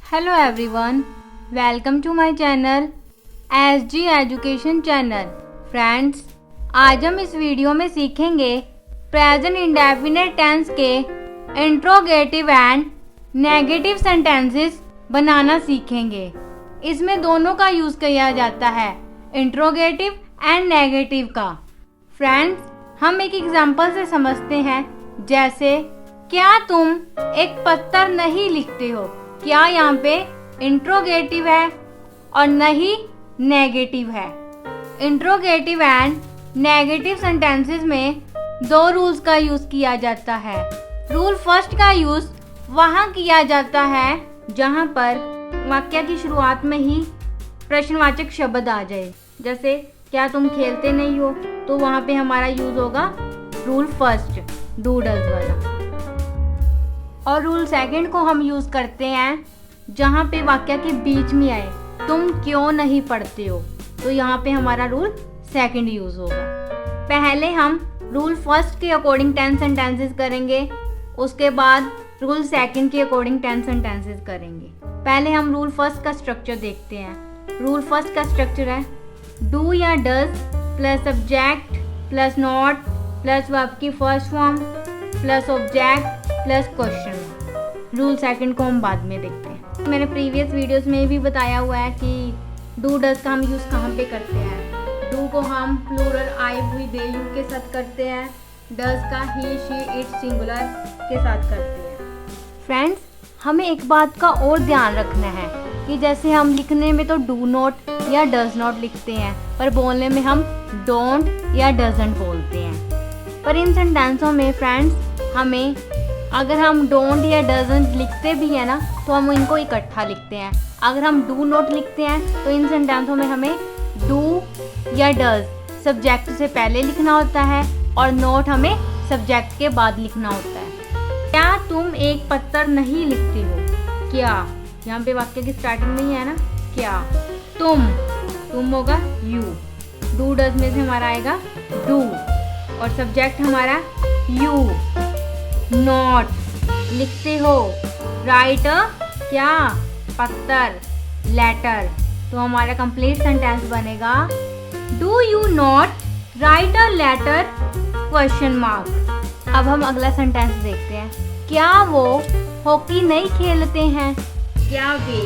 Hello everyone, welcome to my channel SG education channel. Friends, आज हम इस video में सीखेंगे प्रेजेंट इंडेफिनिट टेंस के इंट्रोगेटिव एंड नेगेटिव सेंटेंसेस बनाना सीखेंगे। इसमें दोनों का यूज़ किया जाता है, इंट्रोगेटिव एंड नेगेटिव का। फ्रेंड्स, हम एक एग्जांपल से समझते हैं, जैसे क्या तुम एक पत्थर नहीं लिखते हो। क्या यहाँ पे इंट्रोगेटिव है और नहीं नेगेटिव है। इंट्रोगेटिव एंड नेगेटिव सेंटेंसेस में दो रूल्स का यूज किया जाता है। रूल फर्स्ट का यूज वहाँ किया जाता है जहाँ पर वाक्य की शुरुआत में ही प्रश्नवाचक शब्द आ जाए। जैसे क्या तुम खेलते नहीं हो, तो वहाँ पे हमारा यूज होगा रूल फर्स्ट, डू डज वाला। और रूल सेकंड को हम यूज करते हैं जहाँ पे वाक्य के बीच में आए, तुम क्यों नहीं पढ़ते हो, तो यहाँ पे हमारा रूल सेकंड यूज होगा। पहले हम रूल फर्स्ट के अकॉर्डिंग 10 सेंटेंसेस करेंगे, उसके बाद रूल सेकंड के अकॉर्डिंग 10 सेंटेंसेस करेंगे। पहले हम रूल फर्स्ट का स्ट्रक्चर देखते हैं। रूल फर्स्ट का स्ट्रक्चर है डू या does plus subject plus not plus verb की first form plus object plus question. Rule second को हम बाद में देखते हैं। मैंने प्रीवियस वीडियोस में भी बताया हुआ है कि डू डज का हम यूज़ कहाँ पे करते हैं। डू को हम plural I we they you के साथ करते हैं, डज का ही शी इट सिंगुलर के साथ करते हैं। फ्रेंड्स, हमें एक बात का और ध्यान रखना है कि जैसे हम लिखने में तो डू नॉट या डज नॉट लिखते हैं, पर बोलने में हम डोंट या डजंट बोलते हैं। पर इन सेंटेंसों में फ्रेंड्स, हमें अगर हम डोंट या डजंट लिखते भी हैं ना, तो हम इनको इकट्ठा लिखते हैं। अगर हम डू नॉट लिखते हैं तो इन सेंटेंसों में हमें डू या डज सब्जेक्ट से पहले लिखना होता है और नॉट हमें सब्जेक्ट के बाद लिखना होता है। क्या तुम एक पत्थर नहीं लिखते हो। क्या यहाँ पे वाक्य की स्टार्टिंग में ही है ना, क्या। तुम होगा यू, डू डज में से हमारा आएगा डू और सब्जेक्ट हमारा यू। नॉट लिखते हो, राइट क्या पत्थर, लेटर, तो हमारा कंप्लीट सेंटेंस बनेगा do you not write a letter question mark. अब हम अगला सेंटेंस देखते हैं। क्या वो हॉकी नहीं खेलते हैं। क्या वे,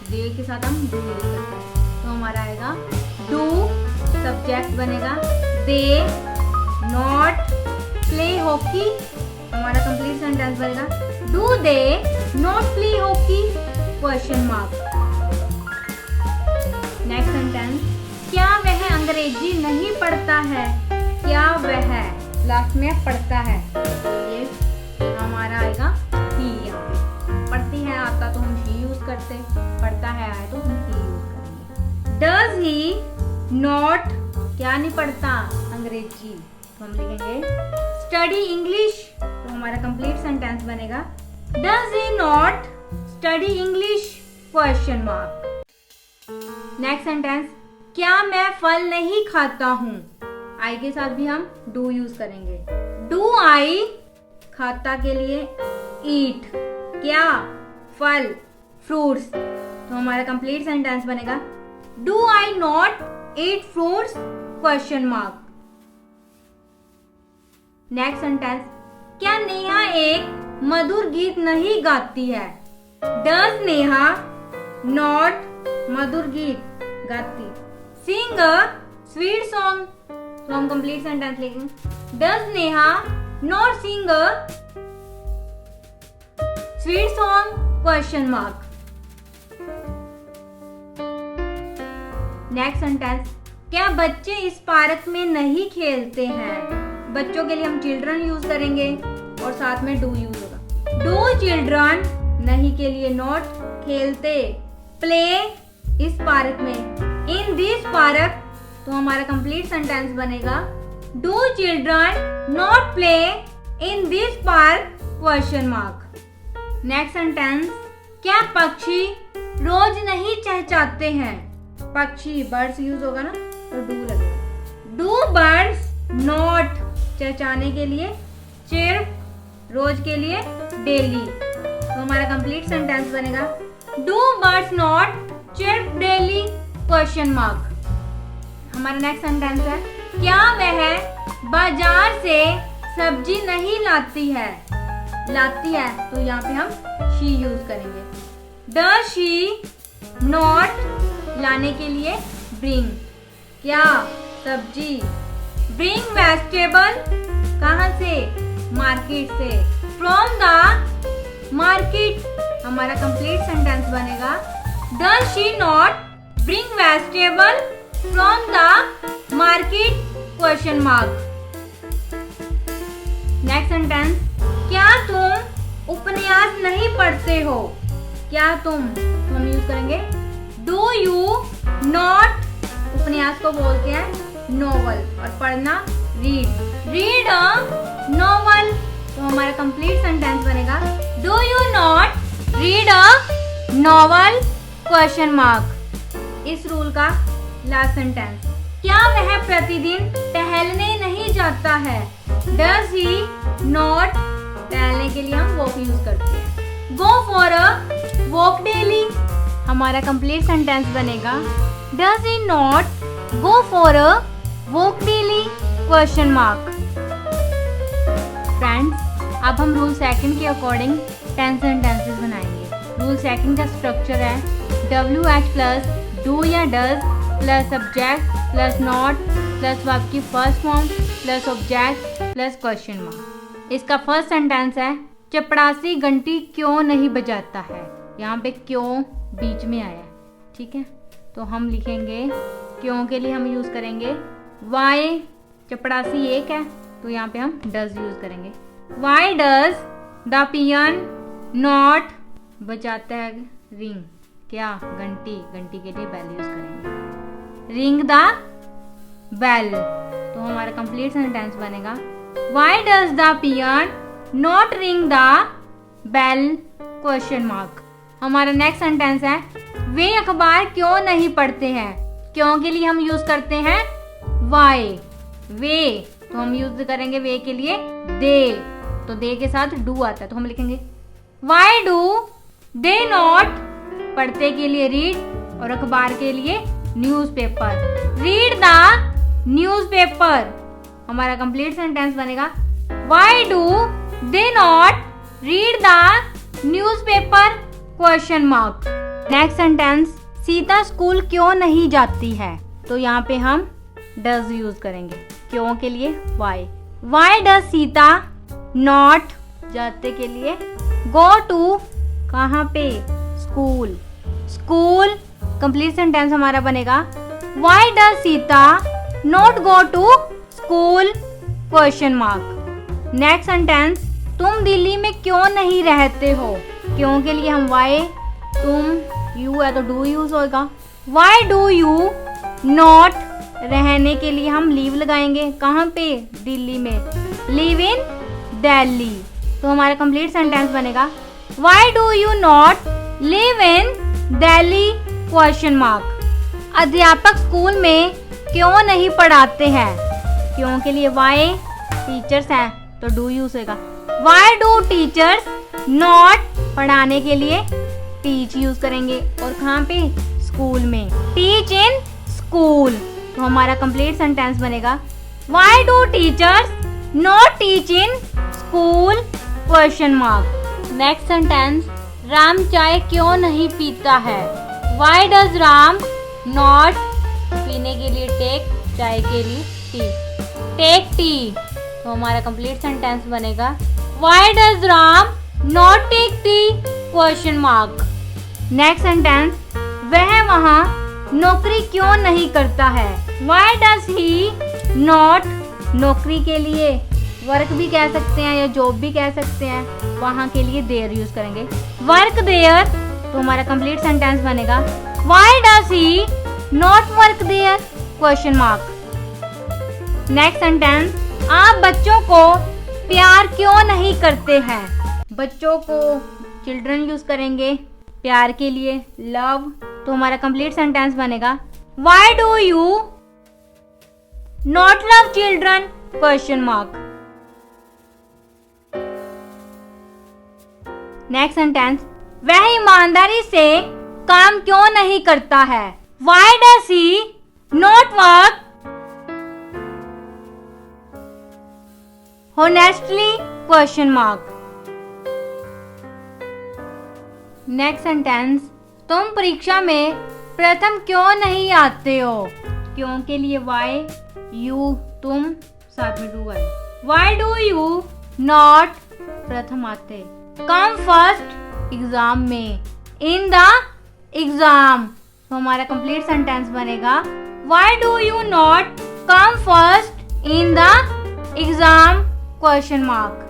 दे के साथ हम डू यूज करते हैं, तो हमारा आएगा डू, सब्जेक्ट बनेगा दे नॉट प्ले हॉकी, हमारा कंप्लीट सेंटेंस बनेगा do they not play hockey question mark. Next sentence, क्या वह अंग्रेजी नहीं पढ़ता है। क्या वह लास्ट में पढ़ता है, ये हमारा आएगा ही। यहाँ पे पढ़ती है आता तो हम ही यूज करते, पढ़ता है आए तो हम ही यूज करेंगे। डज ही नॉट क्या नहीं पढ़ता अंग्रेजी, तो हम लिखेंगे स्टडी इंग्लिश, तो हमारा कंप्लीट सेंटेंस बनेगा does he not study English question mark. Next sentence, क्या मैं फल नहीं खाता हूँ। आई के साथ भी हम डू यूज करेंगे। डू आई खाता के लिए ईट, क्या फल फ्रूट्स, तो हमारा कंप्लीट सेंटेंस बनेगा do I not eat fruits question mark. Next sentence, क्या नेहा एक मधुर गीत नहीं गाती है। डज नेहा नॉट मधुर गीत गाती सिंग अ स्वीट सॉन्ग, तो हम कंप्लीट सेंटेंस लिखेंगे does Neha not sing a sweet song question mark. Next sentence, क्या बच्चे इस पार्क में नहीं खेलते हैं। बच्चों के लिए हम चिल्ड्रन यूज करेंगे और साथ में डू यूज होगा। डू चिल्ड्रन नहीं के लिए नॉट, खेलते प्ले इस पार्क में इन दिस पार्क, तो हमारा कंप्लीट सेंटेंस बनेगा do children not play in this park question mark. Next sentence, क्या पक्षी रोज नहीं चहचहाते हैं। पक्षी बर्ड्स यूज होगा ना, तो डू लगेगा। डू बर्ड्स नॉट चहचहाने के लिए चिर्प, रोज के लिए डेली, तो हमारा कंप्लीट सेंटेंस बनेगा do birds not chirp daily question mark. हमारा नेक्स्ट सेंटेंस है, क्या वह बाजार से सब्जी नहीं लाती है। लाती है तो यहाँ पे हम शी यूज करेंगे। डज शी नॉट लाने के लिए ब्रिंग, क्या सब्जी। ब्रिंग वेजिटेबल कहाँ से, मार्केट से। फ्रॉम द मार्केट हमारा कंप्लीट सेंटेंस बनेगा, does she not bring vegetable from the market question mark. Next sentence, क्या तुम उपन्यास नहीं पढ़ते हो। क्या तुम तो हम यूज करेंगे डू यू नॉट। उपन्यास को बोलते हैं नोवेल और पढ़ना रीड। रीड अ नोवेल तो हमारा कंप्लीट सेंटेंस बनेगा, do you not read a novel question mark. इस रूल का लास्ट सेंटेंस, क्या वह प्रतिदिन टहलने नहीं जाता है। डज ही नॉट, टहलने के लिए हम वॉक यूज करते हैं। Go for a walk daily हमारा कंप्लीट सेंटेंस बनेगा, does he not go for a walk daily question mark. Friends, अब हम रूल सेकंड के अकॉर्डिंग 10 सेंटेंसेस बनाएंगे। रूल सेकंड का स्ट्रक्चर है WH प्लस डू या does plus subject plus not plus verb की first form plus object plus question mark. इसका first sentence है, चपड़ासी घंटी क्यों नहीं बजाता है। यहाँ पे क्यों बीच में आया, ठीक है, तो हम लिखेंगे क्यों के लिए हम यूज करेंगे वाई। चपड़ासी एक है तो यहाँ पे हम डज यूज करेंगे। Why does the peon not बजाता है रिंग, क्या घंटी, घंटी के लिए बेल यूज करेंगे। रिंग द बेल तो हमारा कंप्लीट सेंटेंस बनेगा, why does the peon not ring the bell question mark. हमारा नेक्स्ट सेंटेंस है, वे अखबार क्यों नहीं पढ़ते हैं। क्यों के लिए हम यूज करते हैं वाई। वे तो हम यूज करेंगे वे के लिए दे, तो दे के साथ डू आता है तो हम लिखेंगे वाई डू दे नॉट। पढ़ते के लिए रीड और अखबार के लिए न्यूज़पेपर। रीड द न्यूज़पेपर हमारा कंप्लीट सेंटेंस बनेगा, why do they not read the newspaper question mark. Next sentence, Sita school क्यों नहीं जाती है। तो यहाँ पे हम डज यूज करेंगे, क्यों के लिए why. Why does Sita not, जाते के लिए गो टू, कहाँ पे स्कूल। स्कूल कंप्लीट सेंटेंस हमारा बनेगा, why does Sita not go to school question mark. Next sentence, तुम दिल्ली में क्यों नहीं रहते हो। क्यों के लिए हम वाई, तुम यू है तो डू यूज होगा। वाई डू यू नॉट, रहने के लिए हम लीव लगाएंगे, कहाँ पे दिल्ली में। लिव इन दिल्ली तो हमारा कंप्लीट सेंटेंस बनेगा, why do you not live in Delhi question mark. अध्यापक स्कूल में क्यों नहीं पढ़ाते हैं। क्यों के लिए वाई, टीचर्स हैं तो डू यूज होगा। वाई डू टीचर्स नॉट, पढ़ाने के लिए टीच यूज करेंगे और कहाँ पे स्कूल में। टीच इन स्कूल तो हमारा कंप्लीट सेंटेंस बनेगा, why do teachers not teach in school question mark. Next sentence, Ram चाय क्यों नहीं पीता है। वाई डज राम नॉट, पीने के लिए टेक, चाय के लिए टी, टेक टी तो हमारा कंप्लीट सेंटेंस बनेगा, why does Ram not take tea question mark. Next sentence, वह वहाँ नौकरी क्यों नहीं करता है। वाई डज ही नॉट, नौकरी के लिए वर्क भी कह सकते हैं या जॉब भी कह सकते हैं, वहाँ के लिए देयर यूज करेंगे। वर्क देयर तो हमारा कंप्लीट सेंटेंस बनेगा, why does he not work there question mark. Next sentence, आप बच्चों को प्यार क्यों नहीं करते हैं। बच्चों को चिल्ड्रन यूज करेंगे, प्यार के लिए लव तो हमारा कंप्लीट सेंटेंस बनेगा, why do you not love children question mark. Next sentence, वह ईमानदारी से काम क्यों नहीं करता है? Why does he not work honestly? Question mark. Next sentence, तुम परीक्षा में प्रथम क्यों नहीं आते हो? क्यों के लिए वाई, यू तुम, साथ में डू है। वाई डू यू नॉट प्रथम आते? कम फर्स्ट एग्जाम में, इन द एग्जाम। तो हमारा कंप्लीट सेंटेंस बनेगा why do you not come first in the exam? Question mark.